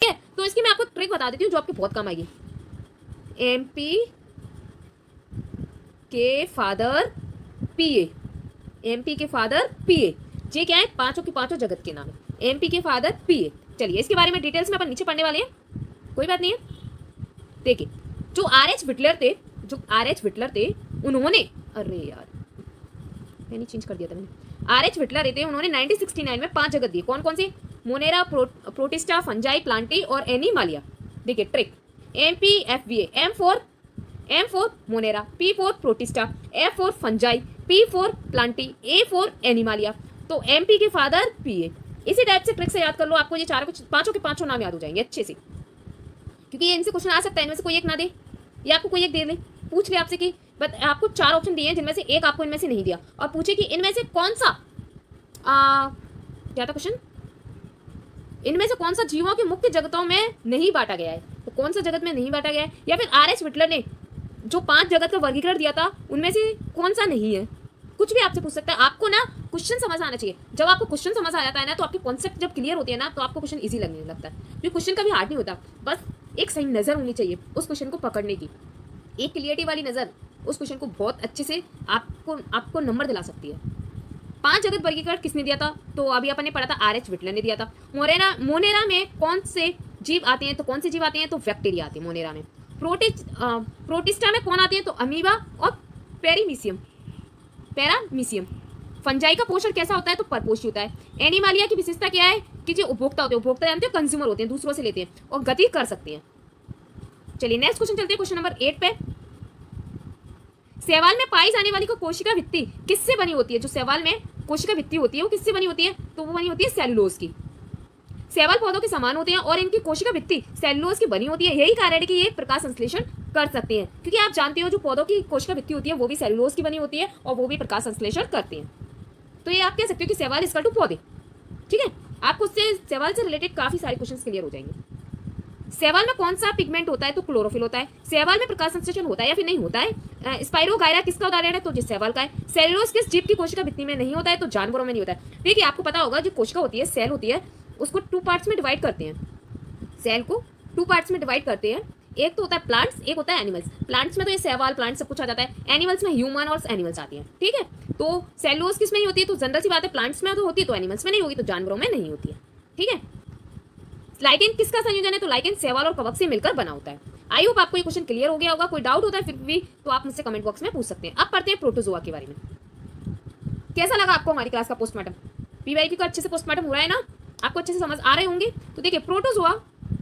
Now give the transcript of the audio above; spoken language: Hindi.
है, तो इसकी मैं आपको ट्रिक बता देती हूँ जो आपके बहुत काम आएगी। MP के फादर PA, MP के फादर PA, ये क्या है, पांचों के पांचों जगत के नाम है। MP के फादर PA। चलिए इसके बारे में डिटेल्स में अपन नीचे पढ़ने वाले हैं, कोई बात नहीं है। देखिए जो RH विटलर थे उन्होंने, अरे यार मैंने चेंज कर दिया था मैंने, RH विटलर थे, उन्होंने 1969 में 5 जगत दिए। कौन कौन से? मोनेरा, प्रोटिस्टा, फंजाई, प्लांटी और एनिमालिया। देखिए trick, MPFVA, M for Monera, P for protista, F for fungi, P for Plantae, A for Animalia. तो MP के फादर PA। इसी टाइप से ट्रिक से याद कर लो, आपको ये चारों पांचों के पांचों नाम याद हो जाएंगे अच्छे से, क्योंकि ये इनसे क्वेश्चन आ सकता है, इनमें से कोई एक ना दे या आपको कोई एक दे दे, पूछ ले आपसे कि बट आपको 4 ऑप्शन दिए हैं जिनमें से एक आपको इनमें से नहीं दिया, और पूछे कि इनमें से कौन सा क्या था क्वेश्चन, इनमें से कौन सा जीवों के मुख्य जगतों में नहीं बांटा गया है, तो कौन सा जगत में नहीं बांटा गया है, या फिर RH विटलर ने जो 5 जगत का वर्गीकरण दिया था उनमें से कौन सा नहीं है, कुछ भी आपसे पूछ सकता है। आपको ना क्वेश्चन समझ आना चाहिए। जब आपको क्वेश्चन समझ आ जाता है ना, तो आपके कॉन्सेप्ट जब क्लियर होते हैं ना, तो आपको क्वेश्चन इजी लगने लगता है, क्योंकि क्वेश्चन कभी हार्ड नहीं होता, बस एक सही नजर होनी चाहिए उस क्वेश्चन को पकड़ने की। एक क्लियरिटी वाली नजर उस क्वेश्चन को बहुत अच्छे से आपको नंबर दिला सकती है। 5 जगत वर्गीकरण किसने दिया था? तो अभी अपन ने पढ़ा था, RH विटलर ने दिया था। मोनेरा में कौन से जीव आते हैं? तो कौन से जीव आते हैं? तो बैक्टीरिया आते हैं मोनेरा में। प्रोटिस्टा में कौन आते हैं? तो अमीबा और पैरामीशियम। फंजाई का पोषण कैसा होता है? तो परपोषी होता है। एनिमालिया की विशेषता क्या है? कि जो उपभोक्ता होते हैं, उपभोक्ता जानते हो कंज्यूमर होते हैं, दूसरों से लेते हैं और गति कर सकते हैं। चलिए नेक्स्ट क्वेश्चन चलते हैं, क्वेश्चन नंबर 8 पे। शैवाल में पाई जाने वाली कोशिका भित्ति किससे बनी होती है? जो शैवाल में कोशिका भित्ति होती है वो किससे बनी होती है? तो वो बनी होती है सेलुलोज की। शैवाल पौधों के समान होते हैं और इनकी कोशिका भित्ति सेलुलोज की बनी होती है। यही कारण है कि ये प्रकाश संश्लेषण कर सकते हैं, क्योंकि आप जानते हो जो पौधों की कोशिका भित्ति होती है वो भी सेलुलोज की बनी होती है और वो भी प्रकाश संश्लेषण करते हैं। तो ये आप कह सकते हो कि शैवाल इसका टू पौधे। ठीक है, आपको उससे शैवाल से रिलेटेड काफी सारे क्वेश्चन क्लियर हो जाएंगे। शैवाल में कौन सा पिगमेंट होता है? तो क्लोरोफिल होता है। शैवाल में प्रकाश संश्लेषण होता है या फिर नहीं होता है? स्पाइरोगायरा किसका उदाहरण है? तो जिस शैवाल का है। सेलुलोज किस जीव की कोशिका भित्ति में नहीं होता है? तो जानवरों में नहीं होता है। देखिए आपको पता होगा जो कोशिका होती है, सेल होती है, उसको 2 पार्ट्स में डिवाइड करते हैं। सेल को 2 पार्ट्स में डिवाइड करते हैं, एक तो होता है प्लांट्स, एक होता है एनिमल्स। प्लांट्स में तो ये शैवाल, प्लांट सब कुछ आ जाता है, एनिमल्स में ह्यूमन और एनिमल्स आती हैं। ठीक है, तो सेलुलोज किस में नहीं होती है? तो जनरल सी बात है, प्लांट्स में तो होती है, तो एनिमल्स में नहीं होगी, तो जानवरों में नहीं होती है। ठीक है, लाइकेन किसका संयोजन है? तो लाइकेन शैवाल और कवक से मिलकर बना होता है। आई होप आपको ये क्वेश्चन क्लियर हो गया होगा। कोई डाउट होता है फिर भी तो आप मुझसे कमेंट बॉक्स में पूछ सकते हैं। अब पढ़ते हैं प्रोटोजोआ के बारे में। कैसा लगा आपको हमारी क्लास का पोस्टमार्टम? PYQ का अच्छे से पोस्टमार्टम हो रहा है ना? आपको अच्छे से समझ आ रहे होंगे। तो देखिए प्रोटोजोआ